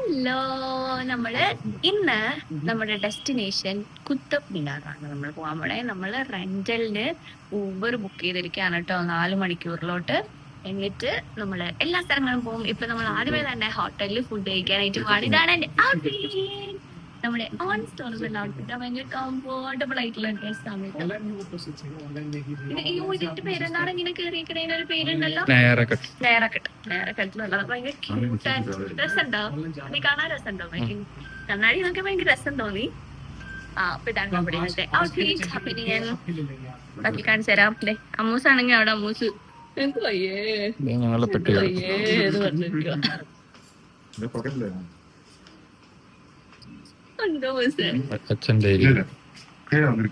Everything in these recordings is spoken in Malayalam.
ഹലോ, നമ്മള് ഇന്ന് നമ്മുടെ ഡെസ്റ്റിനേഷൻ കുത്തബ് മിനാറാണ് നമ്മൾ പോകാൻ പോണേ. നമ്മള് റെന്റലിന് ഊബർ ബുക്ക് ചെയ്തിരിക്കുകയാണ് കേട്ടോ, 4 മണിക്കൂറിലോട്ട്. എന്നിട്ട് നമ്മള് എല്ലാ സ്ഥലങ്ങളും പോകും. ഇപ്പൊ നമ്മൾ ആദ്യമേ തന്നെ ഹോട്ടലിൽ ഫുഡ് കഴിക്കാനായിട്ട് പോവാണ്. ഇതാണ് എന്റെ ഔട്ട്ഫിറ്റ്. നമ്മുടെ ഓൺ സ്റ്റോറിൽ ഔട്ട്ഫിറ്റ് ഭയങ്കര കംഫോർട്ടബിൾ ആയിട്ടുള്ള ഡ്രസ്സാണ്. ഇതിന്റെ പേരെന്താണ് ഇങ്ങനെ കയറിയിരിക്കണേന് ഒരു പേരുണ്ടല്ലോ, നേരക്കെട്ടുള്ളത്. ഭയങ്കര ക്യൂട്ടായിട്ട് രസമുണ്ടോ? നീ കാണാൻ രസമുണ്ടോ? കണ്ണാടി നോക്കി ഭയങ്കര രസം തോന്നി. അപ്പൊ ഇതാണ് നമ്മുടെ ഔട്ട്ഫിറ്റ്. അപ്പൊ ഇനി ഞാൻ ബാക്കി കാണിച്ചു തരാം. അമ്മൂസാണെങ്കിൽ അവിടെ അമ്മൂസ് എനിക്ക് വയ്യേ പറഞ്ഞിരിക്കുക.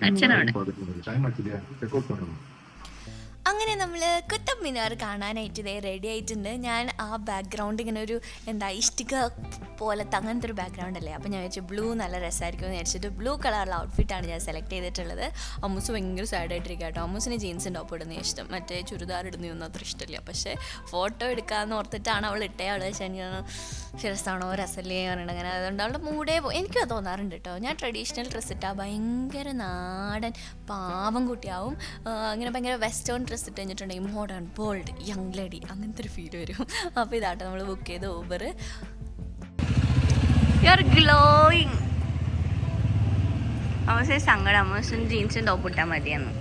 അച്ഛനാണ്. അങ്ങനെ നമ്മൾ കുത്തബ് മിനാർ കാണാനായിട്ട് ഇതേ റെഡി ആയിട്ടുണ്ട്. ഞാൻ ആ ബാക്ക്ഗ്രൗണ്ട് ഇങ്ങനെ ഒരു ഇഷ്ടിക പോലത്തെ അങ്ങനത്തെ ഒരു ബാക്ക്ഗ്രൗണ്ട് അല്ലേ, അപ്പോൾ ഞാൻ വിചാരിച്ചു ബ്ലൂ നല്ല രസമായിരിക്കും എന്ന് വിചാരിച്ചിട്ട് ബ്ലൂ കളറുള്ള ഔട്ട്ഫിറ്റാണ് ഞാൻ സെലക്ട് ചെയ്തിട്ടുള്ളത്. അമ്മൂസ് ഭയങ്കര സാഡായിട്ടിരിക്കുക കേട്ടോ. അമ്മൂസിന് ജീൻസും ടോപ്പ് ഇടുന്ന ഇഷ്ടം, മറ്റേ ചുരിദാർ ഇടുന്നതൊന്നും അത്ര ഇഷ്ടമില്ല. പക്ഷേ ഫോട്ടോ എടുക്കാമെന്ന് ഓർത്തിട്ടാണ് അവൾ ഇട്ടേ. അവൾ രസമാണോ രസമല്ലേ പറഞ്ഞിട്ട് അങ്ങനെ, അതുകൊണ്ട് അവളുടെ മൂടേ പോയി. എനിക്കും തോന്നാറുണ്ട് കേട്ടോ. ഞാൻ ട്രഡീഷണൽ ഡ്രസ്സ് ഇട്ടാൽ ഭയങ്കര നാടൻ പാവം കുട്ടിയാവും. അങ്ങനെ ഭയങ്കര വെസ്റ്റേൺ ഡ്രസ്സ് ഇട്ട് കഴിഞ്ഞിട്ടുണ്ടെങ്കിൽ മോഡേൺ ബോൾഡ് യങ് ലേഡി അങ്ങനത്തെ ഒരു ഫീൽ വരും. അപ്പോൾ ഇതാട്ടോ നമ്മൾ ബുക്ക് ചെയ്ത ഊബർ. You are glowing. അമ്മൂസിന് സങ്കടം, അമ്മൂസിന് ജീൻസും ടോപ്പ് ഇട്ടാൽ മതിയെന്ന്.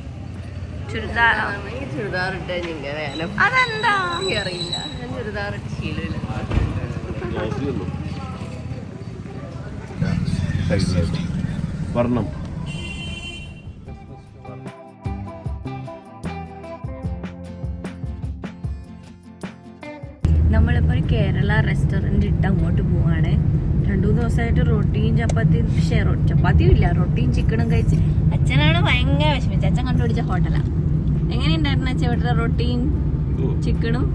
ചുരിദാർ ഇട്ട് അതെന്താ അറിയില്ല. ഞാൻ ചുരിദാർ ഇട്ട് ശീലമില്ല. വർണ്ണം നമ്മളിപ്പോൾ ഒരു കേരള റെസ്റ്റോറൻറ്റ് ഇട്ട് അങ്ങോട്ട് പോവാണ്. 2-3 ദിവസമായിട്ട് റൊട്ടിയും ചപ്പാത്തിയും ഇല്ല, റൊട്ടിയും ചിക്കനും കഴിച്ച് അച്ഛനാണ് ഭയങ്കര വിഷമിച്ചത്. അച്ഛൻ കണ്ടുപിടിച്ച ഹോട്ടലാണ്. എങ്ങനെയുണ്ടായിരുന്നു അച്ഛൻ ഇവിടുത്തെ റൊട്ടിയും ചിക്കനും?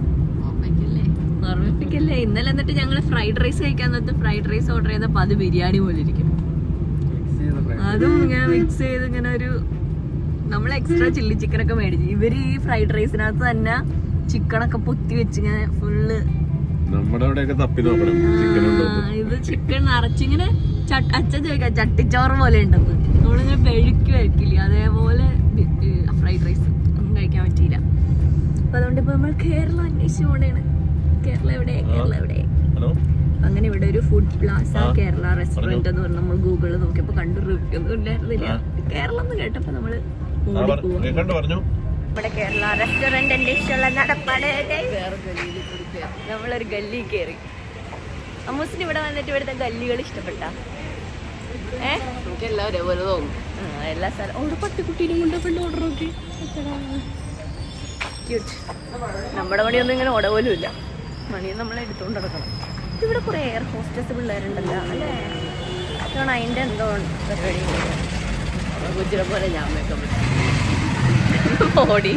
ഓർമ്മിപ്പിക്കല്ലേ. ഇന്നലെ എന്നിട്ട് ഞങ്ങൾ ഫ്രൈഡ് റൈസ് കഴിക്കാൻ നേരത്ത് ഫ്രൈഡ് റൈസ് ഓർഡർ ചെയ്തപ്പോൾ അത് ബിരിയാണി പോലെ ഇരിക്കും. അതും ഇങ്ങനെ മിക്സ് ചെയ്ത് ഇങ്ങനെ ഒരു നമ്മൾ എക്സ്ട്രാ ചില്ലി ചിക്കനൊക്കെ മേടിച്ചു. ഇവര് ഈ ഫ്രൈഡ് റൈസിനകത്ത് തന്നെ ചിക്കനൊക്കെ പൊത്തി വെച്ച് ഇങ്ങനെ ഫുള്ള് ഇത് ചിക്കൻ നിറച്ചിങ്ങനെ അച്ഛൻ ചോദിക്കാം ചട്ടിച്ചോറ് പോലെ ഉണ്ടെന്ന്. നമ്മളിങ്ങനെ പെഴുക്കി വയ്ക്കില്ല, അതേപോലെ ഫ്രൈഡ് റൈസ് ഒന്നും കഴിക്കാൻ പറ്റിയില്ല. അപ്പൊ അതുകൊണ്ട് ഇപ്പൊ നമ്മൾ കേരളം അന്വേഷിച്ചു പോണേണ്. കേരള എവിടെ? അങ്ങനെ ഇവിടെ ഒരു ഫുഡ് പ്ലാസ കേരള റെസ്റ്റോറന്റ് എന്ന് പറഞ്ഞ് നമ്മൾ ഗൂഗിളിൽ നോക്കിയപ്പോ കണ്ടു. റിവ്യൂ ഒന്നും ഇല്ലായിരുന്നില്ല. കേരളം എന്ന് കേട്ടപ്പോ നമ്മള് നമ്മുടെ കേരള റെസ്റ്റോറന്റ് എന്റെ ഇഷ്ടമുള്ള നടപ്പാട്. നമ്മളൊരു ഗല്ലി കയറി. അമ്മൂസിന് ഇവിടെ വന്നിട്ട് ഇവിടുത്തെ ഗല്ലികൾ ഇഷ്ടപ്പെട്ട? എല്ലാവരും പോലെ തോന്നും. എല്ലാ സ്ഥലം അവിടെ പട്ടിക്കുട്ടീനും കൊണ്ട് പെണ്ണ് ഓർഡർ നോക്കി. ക്യൂട്ട്. നമ്മുടെ മണിയൊന്നും ഇങ്ങനെ ഓട പോലും ഇല്ല. മണിയെ നമ്മളെ എടുത്തുകൊണ്ട് നടക്കണം. ഇവിടെ കുറെ എയർ ഹോസ്റ്റസ് പിള്ളേരുണ്ടല്ലോ അല്ലേ? അതിന്റെ എന്തോ പരിപാടി. ഗുജറ പോലെ ഞാൻ ഓടി.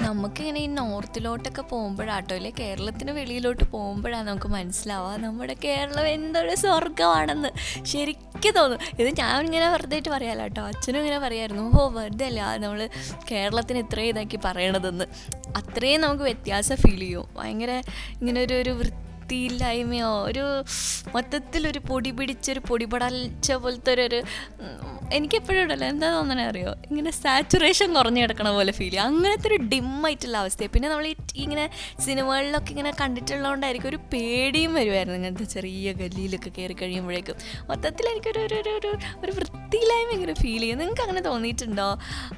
നമുക്കിങ്ങനെ ഈ നോർത്തിലോട്ടൊക്കെ പോകുമ്പോഴാട്ടോ, അല്ലെ കേരളത്തിന് വെളിയിലോട്ട് പോകുമ്പോഴാണ് നമുക്ക് മനസ്സിലാവുക നമ്മുടെ കേരളം എന്തൊരു സ്വർഗമാണെന്ന് ശരിക്കും തോന്നും. ഇത് ഞാൻ ഇങ്ങനെ വെറുതെ ആയിട്ട് പറയാമല്ലോ കേട്ടോ. അച്ഛനും ഇങ്ങനെ പറയായിരുന്നു, വെറുതെ അല്ല നമ്മൾ കേരളത്തിന് ഇത്രയും ഇതാക്കി പറയണതെന്ന്. അത്രയും നമുക്ക് വ്യത്യാസം ഫീൽ ചെയ്യും. ഭയങ്കര ഇങ്ങനെ ഒരു വൃത്തിയില്ലായ്മയോ ഒരു മൊത്തത്തിലൊരു പൊടി പിടിച്ചൊരു പൊടിപടച്ച പോലത്തെ ഒരു എനിക്കെപ്പോഴും ഉണ്ടല്ലോ എന്താ തോന്നണേ അറിയോ, ഇങ്ങനെ സാച്ചുറേഷൻ കുറഞ്ഞു കിടക്കണ പോലെ ഫീൽ ചെയ്യും. അങ്ങനത്തെ ഒരു ഡിമ്മായിട്ടുള്ള അവസ്ഥയാണ്. പിന്നെ നമ്മൾ ഇങ്ങനെ സിനിമകളിലൊക്കെ ഇങ്ങനെ കണ്ടിട്ടുള്ളതുകൊണ്ടായിരിക്കും ഒരു പേടിയും വരുമായിരുന്നു ഇങ്ങനത്തെ ചെറിയ ഗല്ലിയിലൊക്കെ കയറി കഴിയുമ്പോഴേക്കും. മൊത്തത്തിൽ എനിക്കൊരു വൃത്തിയില്ലായ്മ ഇങ്ങനെ ഫീൽ ചെയ്യും. നിങ്ങൾക്ക് അങ്ങനെ തോന്നിയിട്ടുണ്ടോ?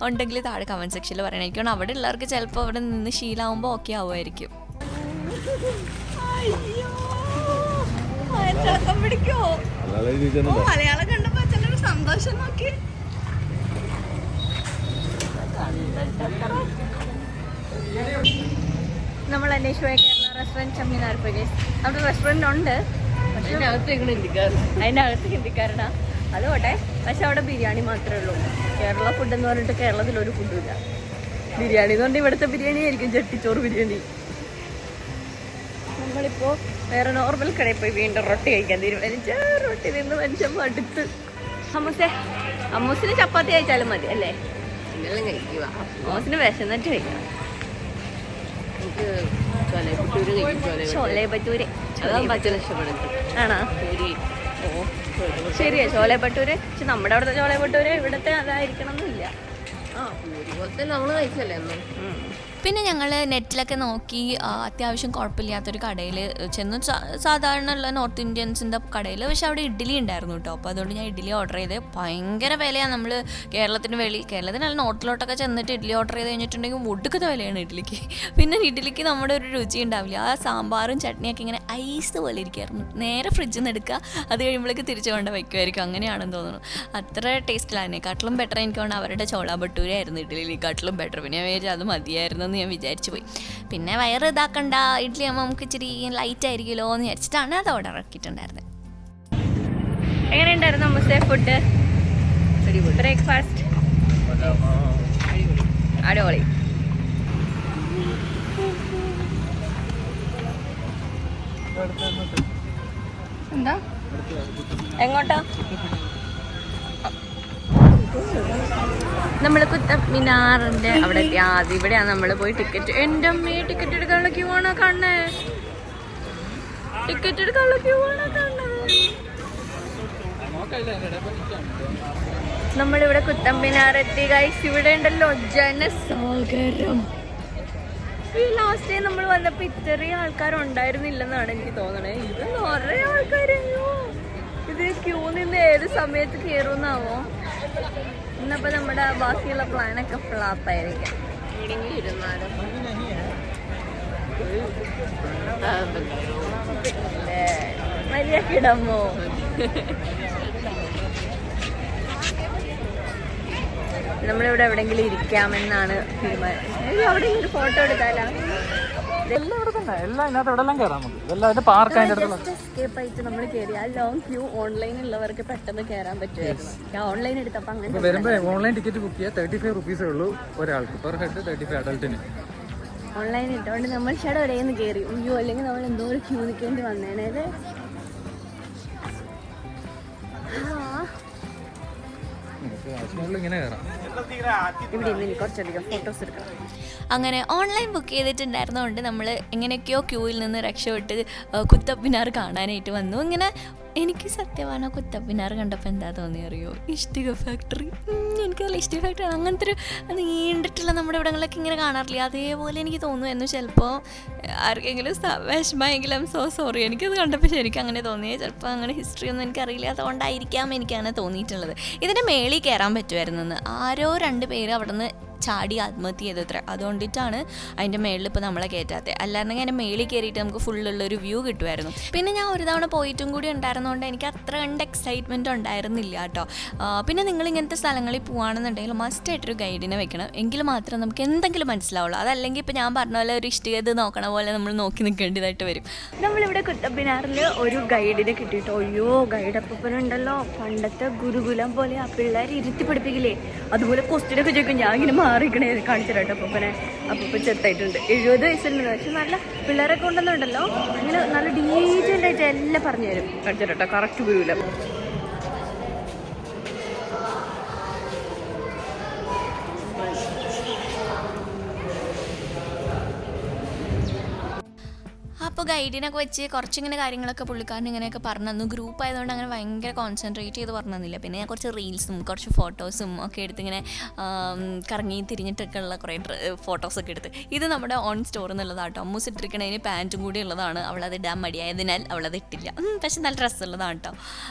ഉണ്ടെങ്കിൽ താഴെ കമൻറ്റ് സെക്ഷനിൽ പറയണമായിരിക്കും. അവിടെ ഉള്ളവർക്ക് ചിലപ്പോൾ അവിടെ നിന്ന് ശീലമാകുമ്പോൾ ഓക്കെ ആവുമായിരിക്കും. മലയാളം കണ്ടപ്പോ അച്ഛനൊരു സന്തോഷം നോക്കി. നമ്മൾ അന്വേഷിച്ചു കേരള റെസ്റ്റോറൻറ്റ് ചമ്മിനാർ പ്രദേശ്. അവിടെ റെസ്റ്റോറൻറ്റ് ഉണ്ട്, പക്ഷെ അതിൻ്റെ അകത്ത് ഹിന്ദിക്കാരനാ. അത് പോട്ടെ. പക്ഷെ അവിടെ ബിരിയാണി മാത്രമേ ഉള്ളൂ. കേരള ഫുഡ് എന്ന് പറഞ്ഞിട്ട് കേരളത്തിലൊരു ഫുഡും ഇല്ല. ബിരിയാണി എന്ന് പറഞ്ഞാൽ ഇവിടുത്തെ ബിരിയാണി ആയിരിക്കും, ചട്ടിച്ചോറ് ബിരിയാണി. നമ്മളിപ്പോൾ വേറെ നോർമൽ കടയിൽ പോയി വീണ്ടും റൊട്ടി കഴിക്കാൻ തീരുമാനിച്ച. റൊട്ടി നിന്ന് മനുഷ്യൻ മടുത്ത്. അമ്മൂസിന് ചപ്പാത്തി കഴിച്ചാലും മതി അല്ലേ? അമ്മൂസിന് വിശന്നിട്ട് കഴിക്കാം. ചോലെ ഭട്ടൂര് ആണോ? ഓ ശരിയാ, ചോലെ ഭട്ടൂര്. പക്ഷെ നമ്മുടെ അവിടുത്തെ ചോലെ ഭട്ടൂര് ഇവിടത്തെ അതായിരിക്കണം എന്നില്ല. നമ്മള് കഴിച്ചല്ലേ ഒന്നും. പിന്നെ ഞങ്ങൾ നെറ്റിലൊക്കെ നോക്കി അത്യാവശ്യം കുഴപ്പമില്ലാത്തൊരു കടയിൽ ചെന്നു. സാധാരണ ഉള്ള നോർത്ത് ഇന്ത്യൻസിൻ്റെ കടയിൽ. പക്ഷെ അവിടെ ഇഡ്ഡലി ഉണ്ടായിരുന്നു കേട്ടോ. അപ്പോൾ അതുകൊണ്ട് ഞാൻ ഇഡ്ഡലി ഓർഡർ ചെയ്ത്. ഭയങ്കര വിലയാണ്. നമ്മൾ കേരളത്തിനല്ല നോർത്തിലോട്ടൊക്കെ ചെന്നിട്ട് ഇഡ്ഡലി ഓർഡർ ചെയ്ത് കഴിഞ്ഞിട്ടുണ്ടെങ്കിൽ ഒടുക്കത്തെ വിലയാണ് ഇഡ്ഡലിക്ക്. പിന്നെ ഇഡ്ഡലിക്ക് നമ്മുടെ ഒരു രുചി ഉണ്ടാവില്ല. ആ സാമ്പാറും ചട്നിയൊക്കെ ഇങ്ങനെ ഐസ് പോലെ ഇരിക്കുമായിരുന്നു. നേരെ ഫ്രിഡ്ജിൽ നിന്ന് എടുക്കുക, അത് കഴിയുമ്പോഴേക്ക് തിരിച്ചു കൊണ്ട് വയ്ക്കുമായിരിക്കും. അങ്ങനെയാണെന്ന് തോന്നുന്നു. അത്ര ടേസ്റ്റിലാണ്. കാട്ടിലും ബെറ്റർ എനിക്ക് തോന്നുന്നു അവരുടെ ചോള ഭട്ടൂരായിരുന്നു ഇഡ്ഡലിനെക്കാട്ടിലും ബെറ്റർ. പിന്നെ ഞാൻ വിചാരിച്ചു അത് മതിയായിരുന്നു ഞാൻ വിചാരിച്ചു പോയി. പിന്നെ വയറ് ഇതാക്കണ്ട, ഇഡ്ഡലി ആകുമ്പോൾ നമുക്ക് ഇച്ചിരി ലൈറ്റ് ആയിരിക്കുമല്ലോ എന്ന് വിചാരിച്ചിട്ടാണ് അത് ഓർഡർ ആക്കിയിട്ടുണ്ടായിരുന്നത്. എങ്ങനെയുണ്ടായിരുന്നു നമ്മുടെ ഫുഡ്? ബ്രേക്ക്ഫാസ്റ്റ് അടിപൊളി. എന്താ എങ്ങോട്ടാ? നമ്മൾ കുത്തബ് മിനാറിന്റെ അവിടെ എത്തി. ആദ്യം ഇവിടെയാണ് നമ്മൾ പോയി ടിക്കറ്റ്. എൻ്റെ അമ്മയെ ടിക്കറ്റ് എടുക്കാനുള്ള ക്യൂ ആണോ കാണണേ? ടിക്കറ്റ് എടുക്കാനുള്ള ക്യൂ ആണോ കാണണത്? നമ്മളിവിടെ കുത്തബ് മിനാർ എത്തി ഗൈസ്. ഇവിടെ ഉണ്ടല്ലോ ജനസാഗരം. ഈ ലാസ്റ്റ് ടൈം നമ്മൾ വന്നപ്പോ ഇത്രയും ആൾക്കാരുണ്ടായിരുന്നില്ലെന്നാണ് എനിക്ക് തോന്നണേ. ഇത് നിറയെ ആൾക്കാരോ. ഇത് ക്യൂ നിന്ന് ഏത് സമയത്ത് കയറുന്നാവോ? ഇന്നപ്പോ നമ്മുടെ ബാക്കിയുള്ള പ്ലാനൊക്കെ ഫ്ലാപ്പായിരിക്കും. മര്യാദക്കിടമോ? നമ്മളിവിടെ എവിടെങ്കിലും ഇരിക്കാമെന്നാണ് തീരുമാനം. അവിടെ ഒരു ഫോട്ടോ എടുത്താലോ? എസ്കേപ്പായിട്ട് നമ്മൾ കയറി. ആ ലോങ് ക്യൂ ഓൺലൈൻ ഉള്ളവർക്ക് പെട്ടെന്ന് കയറാൻ പറ്റുമായിരുന്നു. ഞാൻ ഓൺലൈൻ എടുത്തപ്പോ അങ്ങനെ വരുമ്പോ ഓൺലൈൻ ടിക്കറ്റ് ബുക്ക് ചെയ്യാൻ 35 റുപ്പീസേ ഉള്ളൂ ഒരാൾക്ക്, പെർ ഹെഡ് 35 അഡൾട്ടിന്. ഓൺലൈൻ ഇട്ടുകൊണ്ട് നമ്മൾ ഷെഡ് ഒരേന്ന് കയറി. അയ്യോ, അല്ലെങ്കിൽ നമ്മൾ എന്തോ ഒരു ക്യൂ നിൽക്കേണ്ടി വന്നേനത്. ഇങ്ങനെ കയറാം. ഇവിടെ ഇന്ന് കുറച്ചധികം ഫോട്ടോസ് എടുക്കണം. അങ്ങനെ ഓൺലൈൻ ബുക്ക് ചെയ്തിട്ടുണ്ടായിരുന്നതുകൊണ്ട് നമ്മൾ എങ്ങനെയൊക്കെയോ ക്യൂവിൽ നിന്ന് രക്ഷപ്പെട്ട് കുത്തബ് മിനാർ കാണാനായിട്ട് വന്നു. ഇങ്ങനെ എനിക്ക് സത്യമാണ് കുത്തബ് മിനാർ കണ്ടപ്പോൾ എന്താ തോന്നിയറിയോ? ഇഷ്ടിക ഫാക്ടറി. എനിക്കല്ല ഇഷ്ടിക ഫാക്ടറി അങ്ങനത്തെ ഒരു നീണ്ടിട്ടുള്ള നമ്മുടെ ഇവിടങ്ങളിലൊക്കെ ഇങ്ങനെ കാണാറില്ല, അതേപോലെ എനിക്ക് തോന്നുമായിരുന്നു. ചിലപ്പോൾ ആർക്കെങ്കിലും വിഷമമെങ്കിലും സോറി. എനിക്കത് കണ്ടപ്പോൾ ശരിക്കും അങ്ങനെ തോന്നിയത്. ചിലപ്പോൾ അങ്ങനെ ഹിസ്റ്ററി ഒന്നും എനിക്കറിയില്ല, അതുകൊണ്ടായിരിക്കാം എനിക്കങ്ങനെ തോന്നിയിട്ടുള്ളത്. ഇതിൻ്റെ മേളിൽ കയറാൻ പറ്റുമായിരുന്നെന്ന് ആരോ 2 പേര് അവിടെ നിന്ന് ചാടി ആത്മഹത്യ ചെയ്തത്ര. അതുകൊണ്ടിട്ടാണ് അതിൻ്റെ മേളിൽ ഇപ്പോൾ നമ്മളെ കയറ്റാത്തത്. അല്ലായിരുന്നെങ്കിൽ അതിൻ്റെ മേളിൽ കയറിയിട്ട് നമുക്ക് ഫുള്ളുള്ളൊരു വ്യൂ കിട്ടുമായിരുന്നു. പിന്നെ ഞാൻ ഒരു തവണ പോയിട്ടും കൂടി ഉണ്ടായിരുന്നതുകൊണ്ട് എനിക്ക് അത്ര കണ്ട് എക്സൈറ്റ്മെൻറ്റ് ഉണ്ടായിരുന്നില്ല കേട്ടോ. പിന്നെ നിങ്ങൾ ഇങ്ങനത്തെ സ്ഥലങ്ങളിൽ പോകുകയാണെന്നുണ്ടെങ്കിൽ മസ്റ്റായിട്ടൊരു ഗൈഡിനെ വെക്കണം, എങ്കിൽ മാത്രം നമുക്ക് എന്തെങ്കിലും മനസ്സിലാവുള്ളൂ. അതല്ലെങ്കിൽ ഇപ്പോൾ ഞാൻ പറഞ്ഞ പോലെ ഒരു ഇഷ്ടിക ഇത് നോക്കണ പോലെ നമ്മൾ നോക്കി നിൽക്കേണ്ടതായിട്ട് വരും. നമ്മളിവിടെ കുത്തബ് മിനാറിൽ ഒരു ഗൈഡിനെ കിട്ടിയിട്ടോ. അയ്യോ, ഗൈഡ് അപ്പനുണ്ടല്ലോ പണ്ടത്തെ ഗുരുകുലം പോലെ ആ പിള്ളേർ ഇരുത്തി പഠിപ്പിക്കില്ലേ, അതുപോലെ ക്വസ്റ്റ്യനൊക്കെ ചോദിക്കും. ഞാൻ ഇങ്ങനെ മാറിക്കണേ കാണിച്ചു കേട്ടോ. അപ്പൂപ്പൻ ചെറുതായിട്ടുണ്ട്, 70 വയസ്സുണ്ട്. പക്ഷെ നല്ല പിള്ളേരെ കൊണ്ടുവന്നുണ്ടല്ലോ, അങ്ങനെ നല്ല ഡീറ്റെയിൽഡ് ആയിട്ട് എല്ലാം പറഞ്ഞു തരും. കാണിച്ചു കേട്ടോ, കറക്റ്റ് ഗുരുകുലം. അപ്പോൾ ഗൈഡിനൊക്കെ വെച്ച് കുറച്ചിങ്ങനെ കാര്യങ്ങളൊക്കെ പുള്ളിക്കാരൻ ഇങ്ങനെയൊക്കെ പറഞ്ഞു തന്നു. ഗ്രൂപ്പ് ആയതുകൊണ്ട് അങ്ങനെ ഭയങ്കര കോൺസെൻട്രേറ്റ് ചെയ്ത് പറഞ്ഞു തന്നില്ല. പിന്നെ ഞാൻ കുറച്ച് റീൽസും കുറച്ച് ഫോട്ടോസും ഒക്കെ എടുത്ത് ഇങ്ങനെ കറങ്ങി തിരിഞ്ഞിട്ടൊക്കെ ഉള്ള കുറേ ഫോട്ടോസൊക്കെ എടുത്ത്. ഇത് നമ്മുടെ ഓൺ സ്റ്റോർ എന്നുള്ളതാട്ടോ. അമ്മൂസ് ഇട്ടിരിക്കണതിന് പാൻറ്റും കൂടി ഉള്ളതാണ്. അവളത് ഇടാൻ മടിയായതിനാൽ അവളത് ഇട്ടില്ല. പക്ഷെ നല്ല ഡ്രസ്സുള്ളതാണ് കേട്ടോ.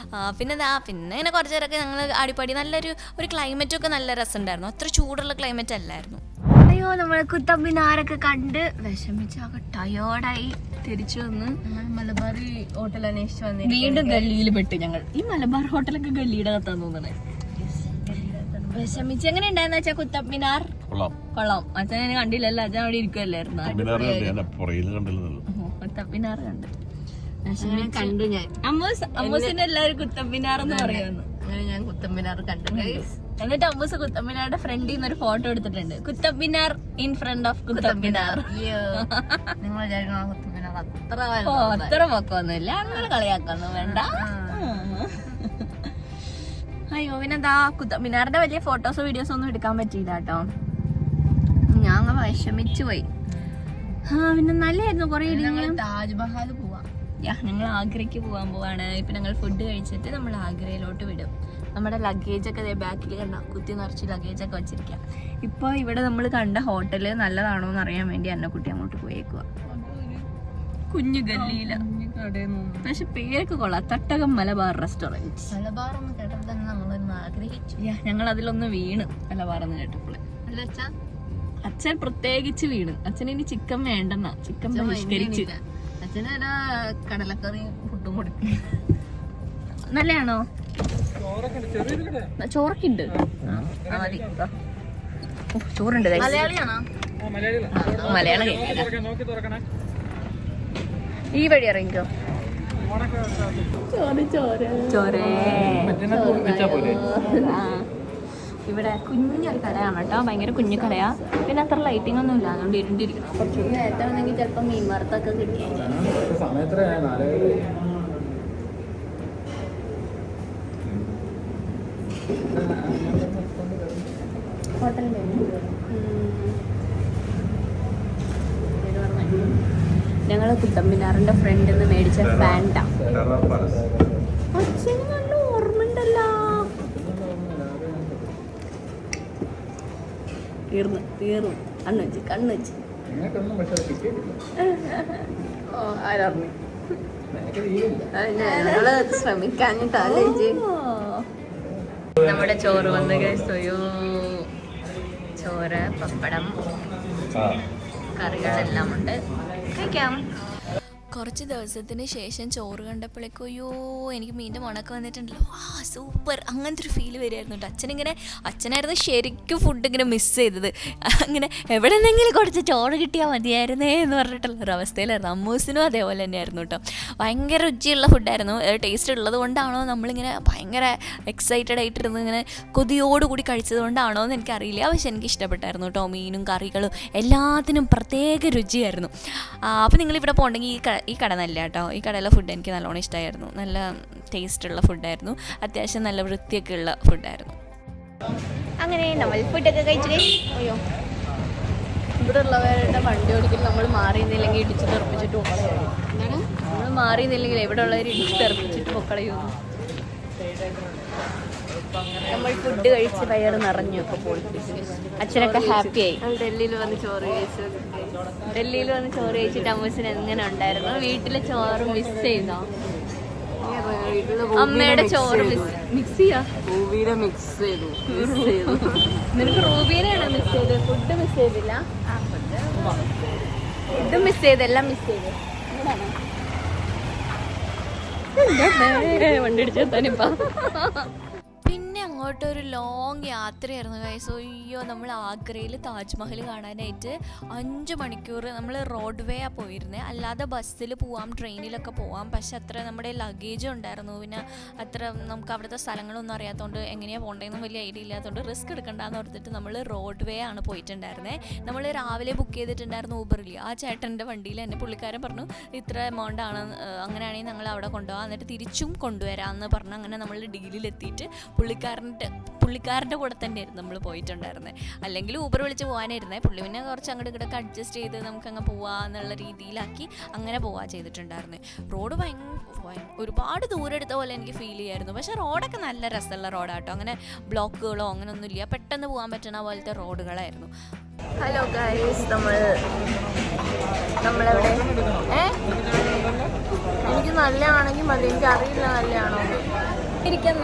പിന്നെ ഇങ്ങനെ കുറച്ച് നേരമൊക്കെ ഞങ്ങൾ ആടിപ്പാടി. നല്ലൊരു ക്ലൈമറ്റൊക്കെ നല്ല രസമുണ്ടായിരുന്നു. അത്ര ചൂടുള്ള ക്ലൈമറ്റ് അല്ലായിരുന്നു. അയ്യോ, നമ്മൾ കുത്തബ് മിനാറൊക്കെ കണ്ട് വിഷമിച്ചാകെ ടയേർഡായി തിരിച്ചു വന്ന് മലബാർ ഹോട്ടൽ അന്വേഷിച്ച് വന്നു. വീണ്ടും ഗല്ലിയിൽ പെട്ട് ഞങ്ങൾ. ഈ മലബാർ ഹോട്ടലൊക്കെ ഗല്ലിയുടെ കത്താൻ തോന്നണേ. വിഷമിച്ച്. എങ്ങനെ ഉണ്ടായെന്ന് വെച്ചാ കുത്തബ് മിനാർ? കൊള്ളാം. അച്ഛൻ ഞാൻ കണ്ടില്ലല്ലോ, അച്ഛൻ അവിടെ ഇരിക്കുവല്ലായിരുന്നു. കുത്തബ് മിനാർ കണ്ടു ഞാൻ. അമ്മൂസിന്റെ എല്ലാവരും കുത്തബ് മിനാർ എന്ന് പറയുന്നു. അങ്ങനെ ഞാൻ കുത്തബ് മിനാർ കണ്ടു. എന്നിട്ട് അമ്മൂസ് കുത്തബ് മിനാറിന്റെ ഫ്രണ്ടിൽ നിന്ന് ഒരു ഫോട്ടോ എടുത്തിട്ടുണ്ട്. Qutub Minar in front of Qutub Minar. നിങ്ങൾ വിചാരിക്കണം കുത്തബ് മിനാർ അത്ര പൊക്കമൊന്നുമില്ല, അങ്ങനെ കളിയാക്കൊന്നും വേണ്ട. അയ്യോ, പിന്നെന്താ കുത്തബ് മിനാറിന്റെ വലിയ ഫോട്ടോസോ വീഡിയോസോ ഒന്നും എടുക്കാൻ പറ്റിയില്ല കേട്ടോ. ഞാൻ അങ്ങ് വിഷമിച്ചു പോയി. പിന്നെ നല്ലായിരുന്നു കുറേ ഞങ്ങൾ താജ്മഹൽ പോവാം. ഞങ്ങൾ ആഗ്രയ്ക്ക് പോകാൻ പോവാണ്. ഇപ്പൊ ഞങ്ങൾ ഫുഡ് കഴിച്ചിട്ട് നമ്മൾ ആഗ്രയിലോട്ട് വിടും. നമ്മുടെ ലഗേജ് ഒക്കെ ബാക്കിൽ കണ്ട കുത്തി നിറച്ച് ലഗേജ് ഒക്കെ വെച്ചിരിക്കാം. ഇപ്പൊ ഇവിടെ നമ്മൾ കണ്ട ഹോട്ടല് നല്ലതാണോ എന്ന് അറിയാൻ വേണ്ടി അന്നക്കുട്ടി അങ്ങോട്ട് പോയേക്കുക. കുഞ്ഞു ഗല്ലിയില, പക്ഷെ പേരൊക്കെ കൊള്ളാം. തട്ടകം മലബാർ റെസ്റ്റോറന്റ്. മലബാർ എന്ന് കേട്ടപ്പോൾ തന്നെ നമ്മളൊന്ന് ആഗ്രഹിച്ചു. ഞങ്ങൾ അതിലൊന്ന് വീണ് മലബാർ എന്ന് കേട്ടപ്പോൾ. അല്ല അച്ഛാ, അച്ഛൻ പ്രത്യേകിച്ച് വീണ്. അച്ഛൻ ഇനി ചിക്കൻ വേണ്ടെന്നാ, ചിക്കൻ ബഹിഷ്കരിച്ച്. അച്ഛനൊരു കടലക്കറി ഫുഡും കൊടുക്കും. നല്ലയാണോ? ചോറൊക്കെ ഉണ്ട്. മതി. ചോറുണ്ട്. മലയാളിയാണോ? മലയാളം കേൾക്കില്ല. ഈ വഴി ഇറങ്ങിക്കോ. ചോരേ. ഇവിടെ കുഞ്ഞൊരു കടയാണ് കേട്ടോ, ഭയങ്കര കുഞ്ഞു കടയാ. പിന്നെ അത്ര ലൈറ്റിംഗ് ഒന്നും ഇല്ല, അതുകൊണ്ട് ഇരുണ്ടിരിക്കണം. കുറച്ചുകൂടി നേരത്തെ വന്നെങ്കിൽ ചിലപ്പോൾ മീൻ വറുത്തൊക്കെ കിട്ടിയാൽ. ഹോട്ടലിൻ്റെ ഞങ്ങൾ കുത്തമ്പിനാറിന്റെ ഫ്രണ്ടിൽ നിന്ന് മേടിച്ച ഫാൻറ്റ. അച്ഛന് നല്ല ഓർമ്മയുണ്ടല്ലോ. തീർന്നു കണ്ണു വെച്ച് ശ്രമിക്കാഞ്ഞിട്ടല്ലേ. നമ്മുടെ ചോറ് വന്ന് കഴിച്ചോയോ. ചോറ്, പപ്പടം, കറികളെല്ലാം ഉണ്ട്. കഴിക്കാം. കുറച്ച് ദിവസത്തിന് ശേഷം ചോറ് കണ്ടപ്പോഴേക്കും അയ്യോ എനിക്ക് മീൻ്റെ മണക്ക് വന്നിട്ടുണ്ടല്ലോ, സൂപ്പർ, അങ്ങനത്തെ ഒരു ഫീൽ വരുമായിരുന്നു കേട്ടോ. അച്ഛനായിരുന്നു ശരിക്കും ഫുഡ് ഇങ്ങനെ മിസ് ചെയ്തത്. അങ്ങനെ എവിടെ നിന്നെങ്കിലും കുറച്ച് ചോറ് കിട്ടിയാൽ മതിയായിരുന്നേ എന്ന് പറഞ്ഞിട്ടുള്ളൊരവസ്ഥയിലായിരുന്നു. അമ്മൂസിനും അതേപോലെ തന്നെയായിരുന്നു കേട്ടോ. ഭയങ്കര രുചിയുള്ള ഫുഡായിരുന്നു. ടേസ്റ്റ് ഉള്ളത് കൊണ്ടാണോ നമ്മളിങ്ങനെ ഭയങ്കര എക്സൈറ്റഡ് ആയിട്ടിരുന്ന് ഇങ്ങനെ കൊതിയോടുകൂടി കഴിച്ചത് കൊണ്ടാണോ എന്ന് എനിക്കറിയില്ല. പക്ഷെ എനിക്ക് ഇഷ്ടപ്പെട്ടായിരുന്നു കേട്ടോ. മീനും കറികളും എല്ലാത്തിനും പ്രത്യേക രുചിയായിരുന്നു. അപ്പോൾ നിങ്ങളിവിടെ പോകണമെങ്കിൽ ഈ കട നല്ല കേട്ടോ. ഈ കടയിലെ ഫുഡ് എനിക്ക് നല്ലോണം ഇഷ്ടമായിരുന്നു. നല്ല ടേസ്റ്റുള്ള ഫുഡായിരുന്നു. അത്യാവശ്യം നല്ല വൃത്തിയൊക്കെ ഉള്ള ഫുഡായിരുന്നു. അങ്ങനെ നമ്മൾ ഫുഡൊക്കെ കഴിച്ചിട്ട് അയ്യോ ഇവിടെ ഉള്ളവരുടെ വണ്ടി ഓടിക്കൽ നമ്മൾ മാറിയെന്നില്ലെങ്കിൽ ഇടിച്ച് തെറിപ്പിച്ചിട്ട് പൊക്കളയായി. എന്താണ് നമ്മൾ മാറിയെന്നില്ലെങ്കിൽ ഇവിടെ ഉള്ളവർ ഇടിച്ച് തെറിപ്പിച്ചിട്ട് പൊക്കളയുന്നു. നമ്മൾ ഫുഡ് കഴിച്ച് വയറ് നിറഞ്ഞു. ഒക്കെ പോയി അച്ഛനൊക്കെ ഹാപ്പിയായി. ഡൽഹിയിൽ വന്ന് ചോറ് കഴിച്ചിട്ട് അമ്മൂസിന് എങ്ങനെ ഉണ്ടായിരുന്നു? വീട്ടിലെ ചോറ് മിസ് ചെയ്തോ? അമ്മയുടെ ചോറ് മിക്സ് ചെയ്യാ. മിക്സ് ചെയ്തു. നിനക്ക് റൂബീനെയാണോ മിസ് ചെയ്തത്? ഫുഡ് മിസ് ചെയ്തില്ല? ഫുഡ് മിസ് ചെയ്ത്, എല്ലാം മിസ് ചെയ്ത്. വണ്ടി അടിച്ചെത്താനിപ്പ. പിന്നെ അങ്ങോട്ടൊരു ലോങ് യാത്രയായിരുന്നു ഗൈസ്. അയ്യോ നമ്മൾ ആഗ്രയിൽ താജ്മഹൽ കാണാനായിട്ട് 5 മണിക്കൂർ നമ്മൾ റോഡ് വേയാണ് പോയിരുന്നത്. അല്ലാതെ ബസ്സിൽ പോവാം, ട്രെയിനിലൊക്കെ പോവാം. പക്ഷെ അത്ര നമ്മുടെ ലഗേജും ഉണ്ടായിരുന്നു. പിന്നെ അത്ര നമുക്ക് അവിടുത്തെ സ്ഥലങ്ങളൊന്നും അറിയാത്തതുകൊണ്ട് എങ്ങനെയാണ് പോകേണ്ടതെന്നും വലിയ ഐഡിയ ഇല്ലാത്തതുകൊണ്ട് റിസ്ക് എടുക്കണ്ടെന്ന് ഓർത്തിട്ട് നമ്മൾ റോഡ് വേ ആണ് പോയിട്ടുണ്ടായിരുന്നത്. നമ്മൾ രാവിലെ ബുക്ക് ചെയ്തിട്ടുണ്ടായിരുന്നു ഊബറിൽ. ആ ചേട്ടൻ്റെ വണ്ടിയിൽ എന്നെ പുള്ളിക്കാരൻ പറഞ്ഞു ഇത്ര എമൗണ്ട് ആണ്, അങ്ങനെയാണെങ്കിൽ ഞങ്ങൾ അവിടെ കൊണ്ടുപോകാം, എന്നിട്ട് തിരിച്ചും കൊണ്ടുവരാമെന്ന് പറഞ്ഞു. അങ്ങനെ നമ്മൾ ഡീലിലെത്തിയിട്ട് പുള്ളിക്കാരൻ്റെ കൂടെ തന്നെയായിരുന്നു നമ്മൾ പോയിട്ടുണ്ടായിരുന്നത്. അല്ലെങ്കിൽ ഊബർ വിളിച്ച് പോകാനായിരുന്നേ. പുള്ളി പിന്നെ കുറച്ച് അങ്ങോട്ട് ഇങ്ങോട്ടൊക്കെ അഡ്ജസ്റ്റ് ചെയ്ത് നമുക്കങ്ങ് പോവാന്നുള്ള രീതിയിലാക്കി അങ്ങനെ പോവാ ചെയ്തിട്ടുണ്ടായിരുന്നത്. റോഡ് ഒരുപാട് ദൂരം എടുത്ത പോലെ എനിക്ക് ഫീൽ ചെയ്യായിരുന്നു. പക്ഷേ റോഡൊക്കെ നല്ല രസമുള്ള റോഡാട്ടോ. അങ്ങനെ ബ്ലോക്കുകളോ അങ്ങനെയൊന്നുമില്ല, പെട്ടെന്ന് പോകാൻ പറ്റുന്ന പോലത്തെ റോഡുകളായിരുന്നു. ഹലോ ഗൈസ്, നമ്മളെവിടെ? എനിക്ക് നല്ലതാണെങ്കിൽ മതി, എനിക്ക് അറിയില്ല നല്ലതാണോ ഇരിക്കുന്ന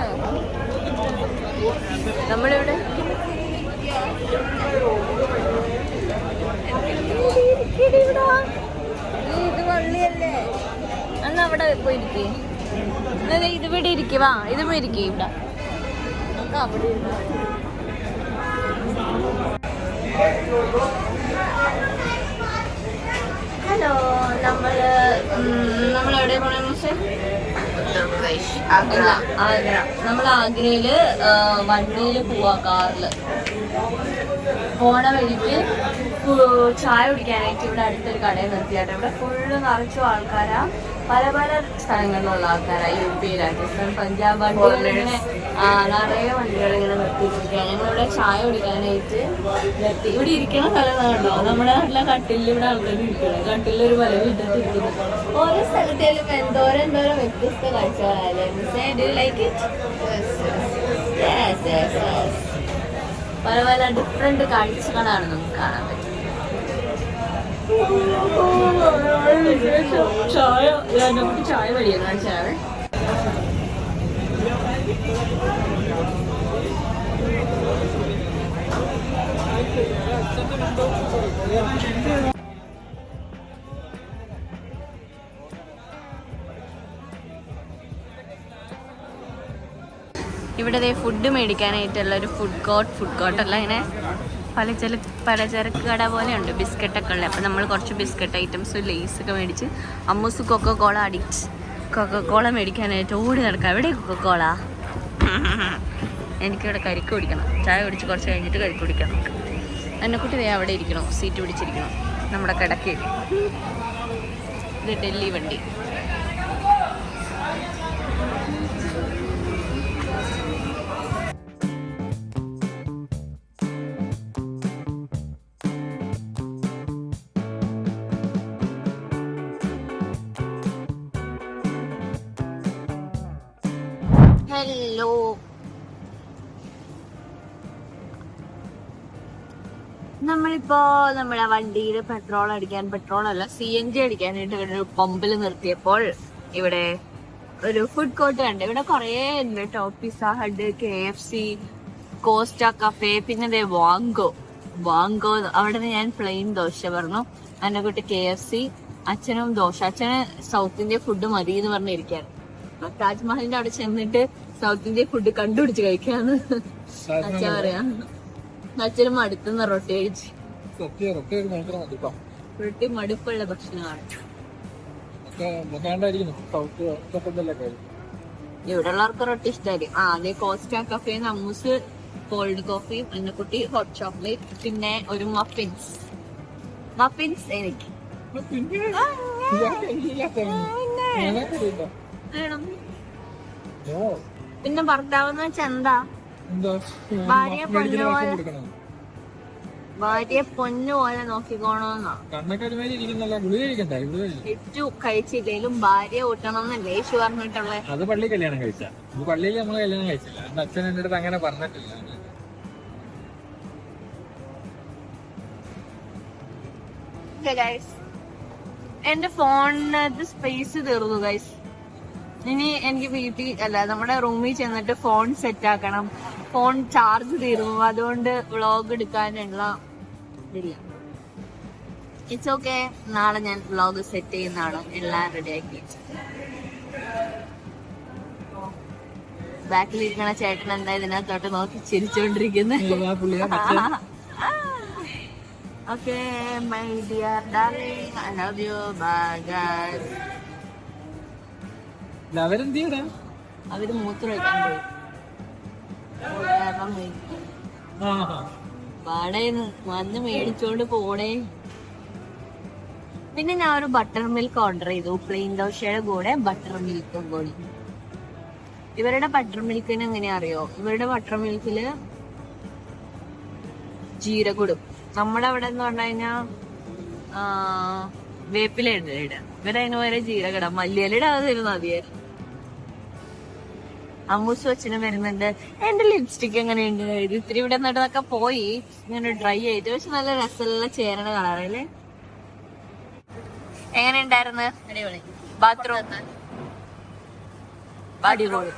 നമ്മളിവിടെ ഇത് വള്ളിയല്ലേ, എന്നാ അവിടെ പോയിരിക്കേ. ഇതിവിടെ ഇരിക്കുവാ, ഇതും ഇരിക്കേ ഇവിടെ. അവിടെ ഹലോ, നമ്മളെവിടെ പോണെന്ന് വെച്ചാൽ ആഗ്ര. നമ്മൾ ആഗ്രയില് വണ്ടിയിൽ പോവാ, കാറില് പോണ വഴിക്ക് ചായ കുടിക്കാനായിട്ട് ഇവിടെ അടുത്തൊരു കടയിൽ നിർത്തിയാട്ടെ. ഇവിടെ ഫുള്ള് നിറച്ചും ആൾക്കാരാ. പല പല സ്ഥലങ്ങളിലുള്ള ആൾക്കാരാണ്. UP, രാജസ്ഥാൻ, പഞ്ചാബ് വണ്ടികൾ ഇങ്ങനെ നിറയെ വണ്ടികൾ ഇങ്ങനെ നിർത്തിയിരിക്കുകയാണ്. ഞങ്ങളിവിടെ ചായ കുടിക്കാനായിട്ട് നിർത്തി. ഇവിടെ ഇരിക്കുന്ന സ്ഥലം കണ്ടോ, നമ്മുടെ നാട്ടിലെ കട്ടിലിൽ ഇവിടെ ആൾക്കാർ ഇരിക്കണം. കട്ടിലൊരു പല വിധത്തിരിക്കുന്നു. ഓരോ സ്ഥലത്തേലും എന്തോരം വ്യത്യസ്ത കാഴ്ചകളല്ലേ. ലൈക്ക് പല പല ഡിഫറെന്റ് കാഴ്ചകളാണ് നമുക്ക് കാണാൻ പറ്റുന്നത്. ചായ വഴിയാണ് ചായ. ഇവിടെ ഫുഡ് മേടിക്കാനായിട്ടുള്ള ഒരു ഫുഡ് കോർട്ടല്ല, ഇങ്ങനെ പലചരക്ക് കട പോലെ ഉണ്ട്. ബിസ്ക്കറ്റൊക്കെ ഉള്ളത്. അപ്പം നമ്മൾ കുറച്ച് ബിസ്ക്കറ്റ് ഐറ്റംസ് ലേസൊക്കെ മേടിച്ച് അമ്മൂസ് കൊക്കോകോള അഡിക്റ്റ്. കൊക്കോകോള മേടിക്കാനായിട്ട് ഓടി നടക്കാം. എവിടെ കൊക്കോകോള? എനിക്കിവിടെ കരിക്ക് കുടിക്കണം. ചായ കുടിച്ച് കുറച്ച് കഴിഞ്ഞിട്ട് കരിക്ക് കുടിക്കണം. എന്നെക്കുട്ടി അവിടെ ഇരിക്കണം, സീറ്റ് പിടിച്ചിരിക്കണം നമ്മുടെ കിടക്ക്. ഇത് ഡൽഹി വണ്ടി. ഹലോ, നമ്മളിപ്പോ നമ്മുടെ വണ്ടിയിൽ പെട്രോളല്ല CNG അടിക്കാനായിട്ട് ഇവിടെ ഒരു പമ്പിൽ നിർത്തിയപ്പോൾ ഇവിടെ ഒരു ഫുഡ് കോർട്ട് കണ്ട്. ഇവിടെ കുറേ ഉണ്ട് കേട്ടോ. Pizza hut, KFC, Costa cafe, പിന്നെ വാങ്കോ. അവിടെ നിന്ന് ഞാൻ പ്ലെയിൻ ദോശ പറഞ്ഞു. എന്നെ കുട്ടി KFC, അച്ഛനും ദോശ. അച്ഛന് സൗത്ത് ഇന്ത്യ ഫുഡ് മതി എന്ന് പറഞ്ഞിരിക്കാണ്. താജ്മഹലിന്റെ അവിടെ ചെന്നിട്ട് സൗത്ത് ഇന്ത്യ ഫുഡ് കണ്ടുപിടിച്ച് കഴിക്കാന്ന് അച്ഛൻ പറയാ. അച്ഛനും മടുത്തുന്ന റൊട്ടി കഴിച്ച്. റൊട്ടി മടുപ്പുള്ള ഭക്ഷണമാണ്. ഇവിടെയുള്ളവർക്ക് റൊട്ടി ഇഷ്ടമായിരിക്കും. അതേ കോസ്റ്റ കഫേ, അമ്മൂസ് കോൾഡ് കോഫി, എന്നെക്കുട്ടി ഹോട്ട് ചോക്ലേറ്റ്, പിന്നെ ഒരു മഫിൻസ് എനിക്ക് വേണം. പിന്നെ ഭർത്താവെന്ന് വെച്ചാ എന്താ, ഭാര്യയെ പൊന്നുപോലെ നോക്കിക്കോണോന്നാ. ഏറ്റവും കഴിച്ചില്ലേലും ഭാര്യ ഊട്ടണം എന്നല്ലേ യേശു പറഞ്ഞിട്ടുള്ളേ. അത് പള്ളി കല്യാണം കഴിച്ച, പള്ളിയിൽ നമ്മള് കല്യാണം കഴിച്ചില്ല. അച്ഛൻ എന്റെ അടുത്ത് അങ്ങനെ പറഞ്ഞിട്ടില്ല. എന്റെ ഫോണിനകത്ത് സ്പേസ് തീർന്നു ഗൈസ്. ഇനി എനിക്ക് വീട്ടിൽ നമ്മുടെ റൂമിൽ ചെന്നിട്ട് ഫോൺ സെറ്റ് ആക്കണം. ഫോൺ ചാർജ് തീർന്നു, അതുകൊണ്ട് വ്ളോഗ് എടുക്കാനുള്ള ഇതില്ല. ഇറ്റ്സ് ഓക്കെ, നാളെ ഞാൻ വ്ളോഗ് സെറ്റ് ചെയ്യുന്നതാണ്. എല്ലാം റെഡി ആക്കി. ബാക്കിലിരിക്കണ ചേട്ടൻ എന്താ ഇതിനകത്തോട്ട് നോക്കി ചിരിച്ചോണ്ടിരിക്കുന്നത്. Okay my dear darling, I love you, bye guys. അവര് മൂത്രം വയ്ക്കാൻ പോയി. വാടേന്ന് വന്ന് മേടിച്ചോണ്ട് പോണേ. പിന്നെ ഞാൻ ഒരു ബട്ടർ മിൽക്ക് ഓർഡർ ചെയ്തു. പ്ലെയിൻ ദോശയുടെ കൂടെ ബട്ടർ മിൽക്കും കൂടി. ഇവരുടെ ബട്ടർ മിൽക്കിന് എങ്ങനെയാ അറിയോ? ഇവരുടെ ബട്ടർ മിൽക്കില് ജീരകുടും. നമ്മുടെ അവിടെ എന്ന് പറഞ്ഞു കഴിഞ്ഞാ വേപ്പില ഇട. ഇവരതിന് വരെ ജീരകടം, മല്ലിയില ഇടാതെ തരുന്ന മതിയായിരുന്നു. അമ്മൂസ് അച്ഛനും വരുന്നുണ്ട്. എന്റെ ലിപ്സ്റ്റിക് എങ്ങനെയുണ്ട്? ഇത് ഇത്തിരി ഇവിടെ നിന്നൊക്കെ പോയി ഇങ്ങനെ ഡ്രൈ ആയിട്ട്, പക്ഷെ നല്ല രസമുള്ള ചേരണ കളറല്ലേ. എങ്ങനെ ഉണ്ടായിരുന്നു? അടിപൊളി. ബാത്റൂം അടിപൊളി.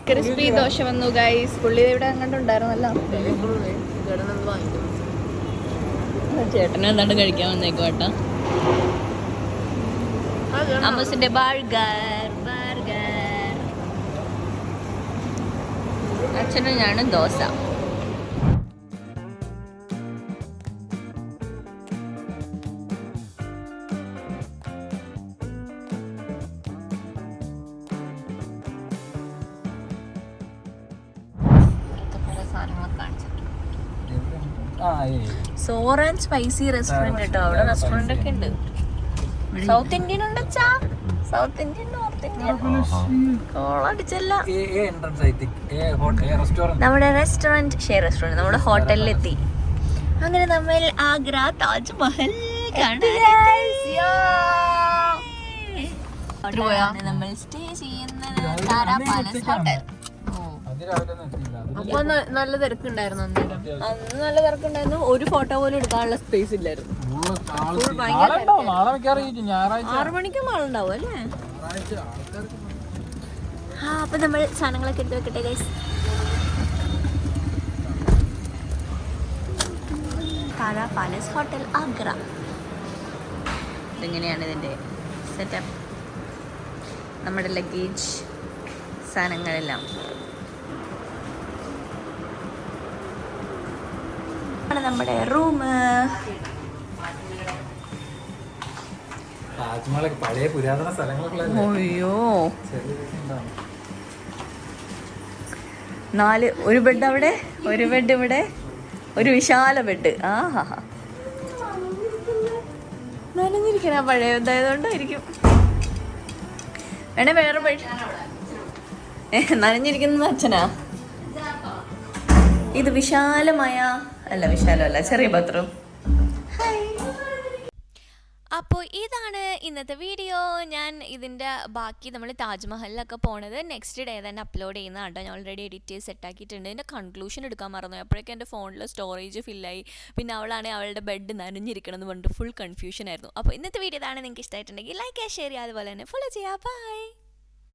ക്രിസ്പി ദോശ വന്നു ഗൈസ്. പുള്ളി ഇവിടെ അങ്ങോട്ടുണ്ടായിരുന്നല്ലോ. ചേട്ടനെ എന്താണ്ട് കഴിക്കാൻ വന്നേക്കോട്ടാ. അമ്മൂസിന്റെ ബർഗർ. അച്ഛനും ഞാനും dosa. Sour and spicy restaurant കേട്ടോ. അവിടെ റെസ്റ്റോറന്റ് ഒക്കെ ഉണ്ട്. സൗത്ത് ഇന്ത്യൻ ഉണ്ടച്ചാ. സൗത്ത് ഇന്ത്യൻ, നോർത്ത് ഇന്ത്യൻ കോളടിച്ചല്ല. നമ്മുടെ റെസ്റ്റോറന്റ് ഷെയർ റെസ്റ്റോറന്റ് നമ്മുടെ ഹോട്ടലിലെത്തി. അങ്ങനെ നമ്മൾ ആഗ്ര താജ്മഹൽ നമ്മൾ സ്റ്റേ ചെയ്യുന്നത് താരാ പാലസ് ഹോട്ടൽ. അപ്പൊ നല്ല തിരക്കുണ്ടായിരുന്നു അന്നേരം. അന്ന് നല്ല തിരക്കുണ്ടായിരുന്നു. ഒരു ഫോട്ടോ പോലും എടുക്കാനുള്ള സ്പേസ് ഇല്ലായിരുന്നു. 6 മണിക്കും ആളുണ്ടാവും അല്ലേ? അപ്പൊ നമ്മൾ സാധനങ്ങളൊക്കെ എടുത്ത് വെക്കട്ടെ guys. Tara palace hotel Agra. ഇതെങ്ങനെയാണ് ഇതിൻ്റെ സെറ്റപ്പ്. നമ്മുടെ ലഗേജ് സാധനങ്ങളെല്ലാം ആണ് നമ്മുടെ റൂം. താജ്മഹലൊക്കെ പഴയ പുരാതന സ്ഥലങ്ങളൊക്കെ അയ്യോ 4 ഒരു ബെഡ് അവിടെ, ഒരു ബെഡ് ഇവിടെ, ഒരു വിശാല ബെഡ്. നനഞ്ഞിരിക്കണ പഴയ ഇതായതുകൊണ്ടായിരിക്കും. വേണേ വേറെ ബെഡ്. നനഞ്ഞിരിക്കുന്നത് അച്ഛനാ. ഇത് വിശാലമായ വിശാലമല്ല, ചെറിയ ബാത്റൂം. അപ്പോൾ ഇതാണ് ഇന്നത്തെ വീഡിയോ. ഞാൻ ഇതിൻ്റെ ബാക്കി നമ്മൾ താജ്മഹലിലൊക്കെ പോണത് നെക്സ്റ്റ് ഡേ തന്നെ അപ്ലോഡ് ചെയ്യുന്നതാണ് കേട്ടോ. ഞാൻ ഓൾറെഡി എഡിറ്റ് ചെയ്ത് സെറ്റാക്കിയിട്ടുണ്ട്. ഇതിൻ്റെ കൺക്ലൂഷൻ എടുക്കാൻ മറന്നു. അപ്പോഴേക്കും എൻ്റെ ഫോണിൽ സ്റ്റോറേജ് ഫില്ലായി. പിന്നെ അവളാണെങ്കിൽ അവളുടെ ബെഡ് നനഞ്ഞിരിക്കണം എന്ന് പറഞ്ഞിട്ട് ഫുൾ കൺഫ്യൂഷൻ ആയിരുന്നു. അപ്പോൾ ഇന്നത്തെ വീഡിയോ ഇതാണ്. നിങ്ങൾക്ക് ഇഷ്ടമായിട്ടുണ്ടെങ്കിൽ ലൈക്ക് ചെയ്യുക, ഷെയർ ചെയ്യുക, അതുപോലെ തന്നെ ഫോളോ ചെയ്യുക. ബൈ.